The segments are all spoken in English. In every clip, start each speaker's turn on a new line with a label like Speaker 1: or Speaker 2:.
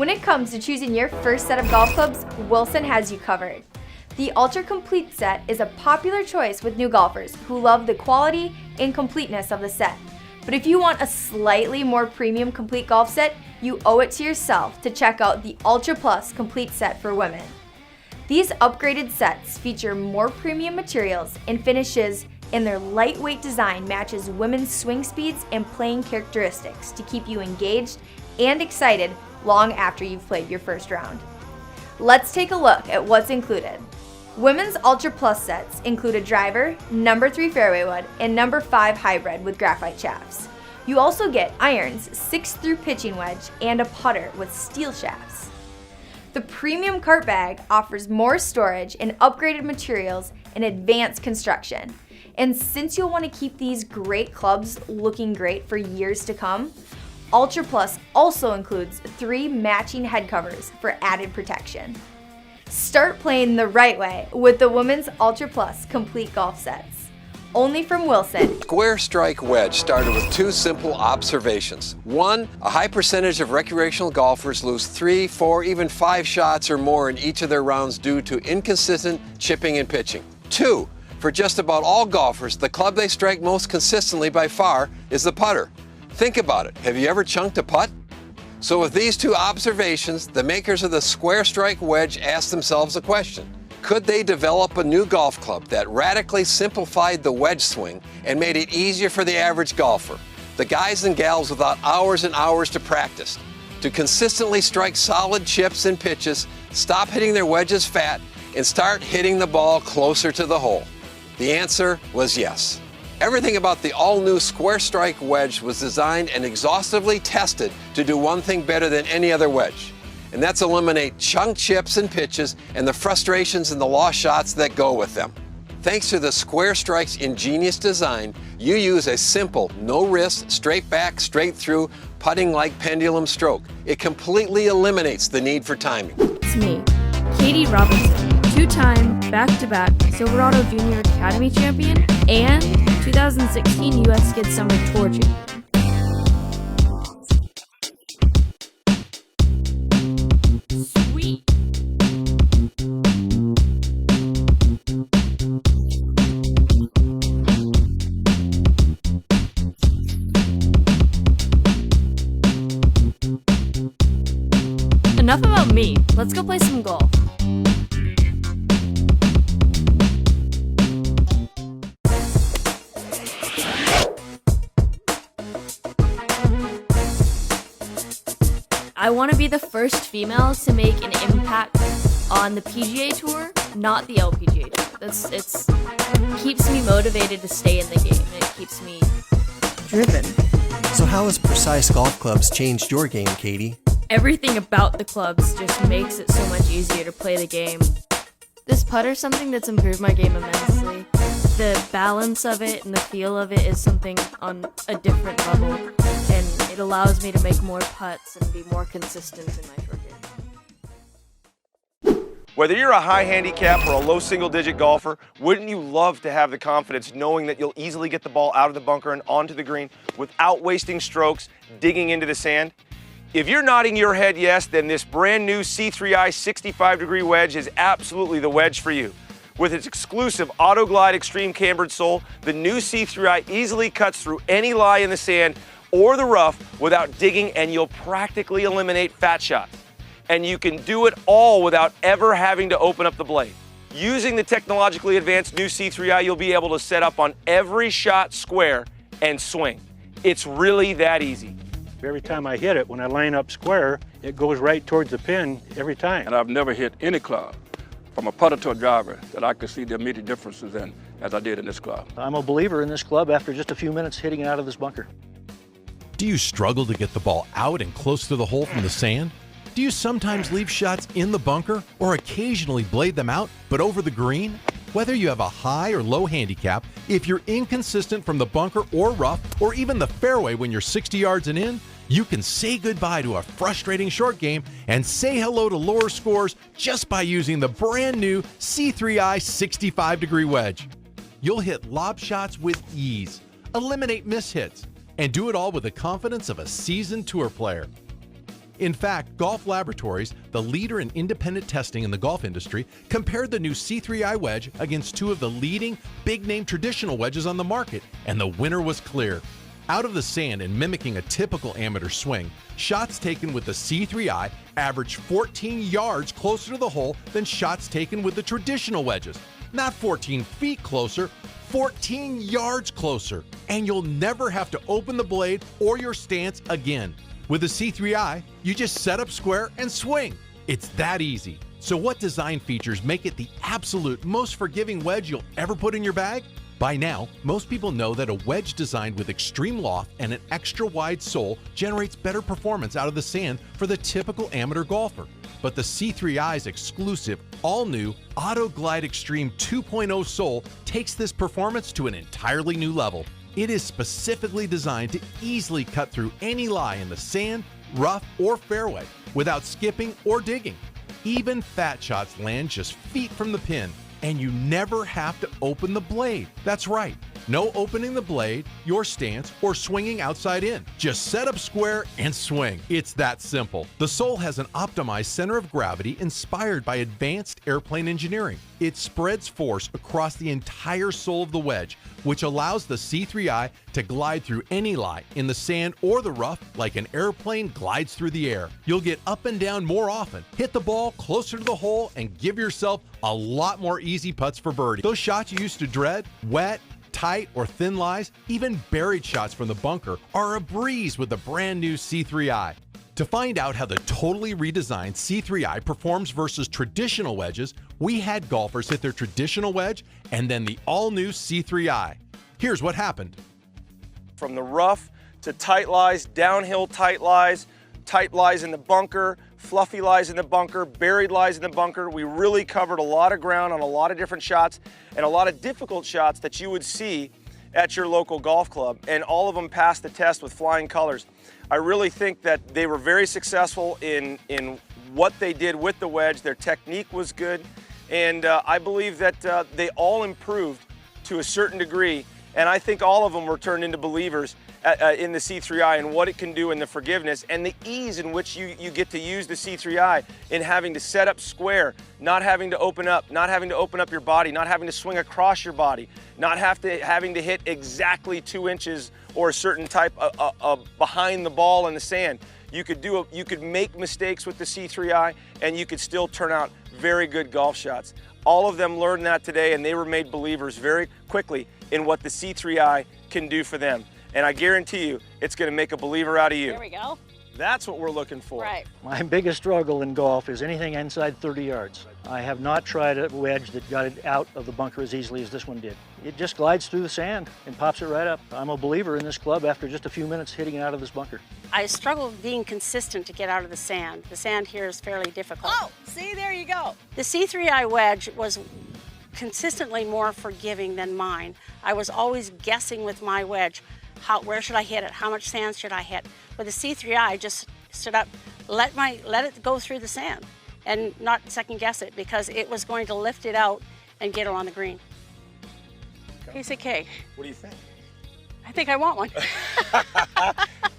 Speaker 1: When it comes to choosing your first set of golf clubs, Wilson has you covered. The Ultra Complete set is a popular choice with new golfers who love the quality and completeness of the set. But if you want a slightly more premium complete golf set, you owe it to yourself to check out the Ultra Plus Complete set for women. These upgraded sets feature more premium materials and finishes, and their lightweight design matches women's swing speeds and playing characteristics to keep you engaged and excited long after you've played your first round. Let's take a look at what's included. Women's Ultra Plus sets include a driver, number 3 fairway wood, and number 5 hybrid with graphite shafts. You also get irons, 6-through pitching wedge, and a putter with steel shafts. The premium cart bag offers more storage and upgraded materials and advanced construction. And since you'll want to keep these great clubs looking great for years to come, Ultra Plus also includes 3 matching head covers for added protection. Start playing the right way with the Women's Ultra Plus Complete Golf Sets. Only from Wilson.
Speaker 2: Square Strike Wedge started with 2 simple observations. 1, a high percentage of recreational golfers lose 3, 4, even 5 shots or more in each of their rounds due to inconsistent chipping and pitching. 2, for just about all golfers, the club they strike most consistently by far is the putter. Think about it. Have you ever chunked a putt? So with these 2 observations, the makers of the Square Strike Wedge asked themselves a question. Could they develop a new golf club that radically simplified the wedge swing and made it easier for the average golfer, the guys and gals without hours and hours to practice, to consistently strike solid chips and pitches, stop hitting their wedges fat, and start hitting the ball closer to the hole? The answer was yes. Everything about the all-new Square Strike Wedge was designed and exhaustively tested to do one thing better than any other wedge, and that's eliminate chunk chips and pitches and the frustrations and the lost shots that go with them. Thanks to the Square Strike's ingenious design, you use a simple, no-wrist, straight back, straight through, putting-like pendulum stroke. It completely eliminates the need for timing.
Speaker 3: It's me, Katie Robinson, 2-time back-to-back Silverado Junior Academy champion and 2016 U.S. Skid Summer Tour champion. Sweet. Enough about me. Let's go play some golf. I want to be the first female to make an impact on the PGA Tour, not the LPGA Tour. It keeps me motivated to stay in the game. It keeps me driven.
Speaker 4: So how has Precise Golf Clubs changed your game, Katie?
Speaker 3: Everything about the clubs just makes it so much easier to play the game. This putter's something that's improved my game immensely. The balance of it and the feel of it is something on a different level, and it allows me to make more putts and be more consistent in my short game.
Speaker 5: Whether you're a high handicap or a low single-digit golfer, wouldn't you love to have the confidence knowing that you'll easily get the ball out of the bunker and onto the green without wasting strokes digging into the sand? If you're nodding your head yes, then this brand new C3i 65-degree wedge is absolutely the wedge for you. With its exclusive Auto Glide Extreme Cambered sole, the new C3i easily cuts through any lie in the sand or the rough without digging, and you'll practically eliminate fat shots. And you can do it all without ever having to open up the blade. Using the technologically advanced new C3i, you'll be able to set up on every shot square and swing. It's really that easy.
Speaker 6: Every time I hit it, when I line up square, it goes right towards the pin every time.
Speaker 7: And I've never hit any club, from a putter to a driver, that I could see the immediate differences in as I did in this club.
Speaker 8: I'm a believer in this club after just a few minutes hitting it out of this bunker.
Speaker 9: Do you struggle to get the ball out and close to the hole from the sand? Do you sometimes leave shots in the bunker or occasionally blade them out, but over the green? Whether you have a high or low handicap, if you're inconsistent from the bunker or rough, or even the fairway when you're 60 yards and in, you can say goodbye to a frustrating short game and say hello to lower scores just by using the brand new C3i 65-degree wedge. You'll hit lob shots with ease, eliminate mishits, and do it all with the confidence of a seasoned tour player. In fact, Golf Laboratories, the leader in independent testing in the golf industry, compared the new C3i wedge against two of the leading big-name traditional wedges on the market, and the winner was clear. Out of the sand and mimicking a typical amateur swing, shots taken with the C3i average 14 yards closer to the hole than shots taken with the traditional wedges. Not 14 feet closer, 14 yards closer. And you'll never have to open the blade or your stance again. With the C3i, you just set up square and swing. It's that easy. So what design features make it the absolute most forgiving wedge you'll ever put in your bag? By now, most people know that a wedge designed with extreme loft and an extra wide sole generates better performance out of the sand for the typical amateur golfer. But the C3i's exclusive, all-new Auto Glide Extreme 2.0 sole takes this performance to an entirely new level. It is specifically designed to easily cut through any lie in the sand, rough, or fairway without skipping or digging. Even fat shots land just feet from the pin, and you never have to open the blade. That's right, no opening the blade, your stance, or swinging outside in. Just set up square and swing. It's that simple. The sole has an optimized center of gravity inspired by advanced airplane engineering. It spreads force across the entire sole of the wedge, which allows the C3i to glide through any lie in the sand or the rough like an airplane glides through the air. You'll get up and down more often, hit the ball closer to the hole, and give yourself a lot more easy putts for birdie. Those shots you used to dread, wet, tight, or thin lies, even buried shots from the bunker, are a breeze with the brand new C3i. To find out how the totally redesigned C3i performs versus traditional wedges, we had golfers hit their traditional wedge and then the all-new C3i. Here's what happened.
Speaker 5: From the rough to tight lies, downhill tight lies in the bunker, fluffy lies in the bunker, buried lies in the bunker. We really covered a lot of ground on a lot of different shots and a lot of difficult shots that you would see at your local golf club, and all of them passed the test with flying colors. I really think that they were very successful in what they did with the wedge. Their technique was good, and I believe that they all improved to a certain degree, and I think all of them were turned into believers in the C3i and what it can do and the forgiveness and the ease in which you get to use the C3i in having to set up square, not having to open up your body, not having to swing across your body, not having to hit exactly 2 inches or a certain type of behind the ball in the sand. You could make mistakes with the C3i and you could still turn out very good golf shots. All of them learned that today, and they were made believers very quickly in what the C3i can do for them. And I guarantee you, it's going to make a believer out of you.
Speaker 10: There we go.
Speaker 5: That's what we're looking for.
Speaker 10: Right.
Speaker 8: My biggest struggle in golf is anything inside 30 yards. I have not tried a wedge that got it out of the bunker as easily as this one did. It just glides through the sand and pops it right up. I'm a believer in this club after just a few minutes hitting it out of this bunker.
Speaker 10: I struggle being consistent to get out of the sand. The sand here is fairly difficult.
Speaker 11: Oh, see, there you go.
Speaker 10: The C3i wedge was consistently more forgiving than mine. I was always guessing with my wedge. Where should I hit it? How much sand should I hit? With the C3i, I just stood up, let it go through the sand and not second guess it, because it was going to lift it out and get it on the green.
Speaker 5: Okay.
Speaker 10: Piece of cake.
Speaker 5: What do you think?
Speaker 10: I think I want one.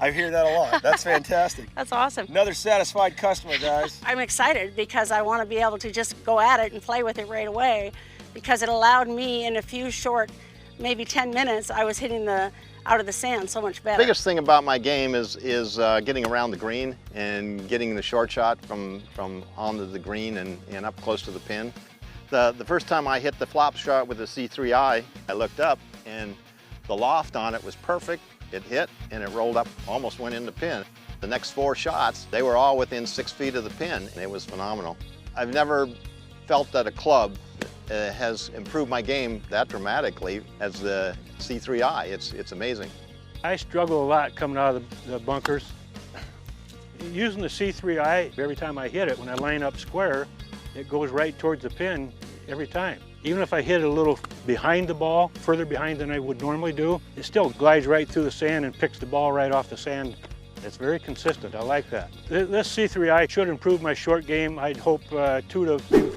Speaker 5: I hear that a lot. That's fantastic.
Speaker 10: That's awesome.
Speaker 5: Another satisfied customer, guys.
Speaker 10: I'm excited because I want to be able to just go at it and play with it right away, because it allowed me in a few short, maybe 10 minutes, I was hitting out of the sand so much better.
Speaker 12: The biggest thing about my game is getting around the green and getting the short shot from onto the green and up close to the pin. The first time I hit the flop shot with the C3i, I looked up and the loft on it was perfect. It hit and it rolled up, almost went in the pin. The next 4 shots, they were all within 6 feet of the pin. It was phenomenal. I've never felt that a club has improved my game that dramatically as the C3i. It's amazing.
Speaker 6: I struggle a lot coming out of the bunkers. Using the C3i, every time I hit it, when I line up square, it goes right towards the pin every time. Even if I hit it a little behind the ball, further behind than I would normally do, it still glides right through the sand and picks the ball right off the sand. It's very consistent. I like that. This C3i should improve my short game. I'd hope 2 to maybe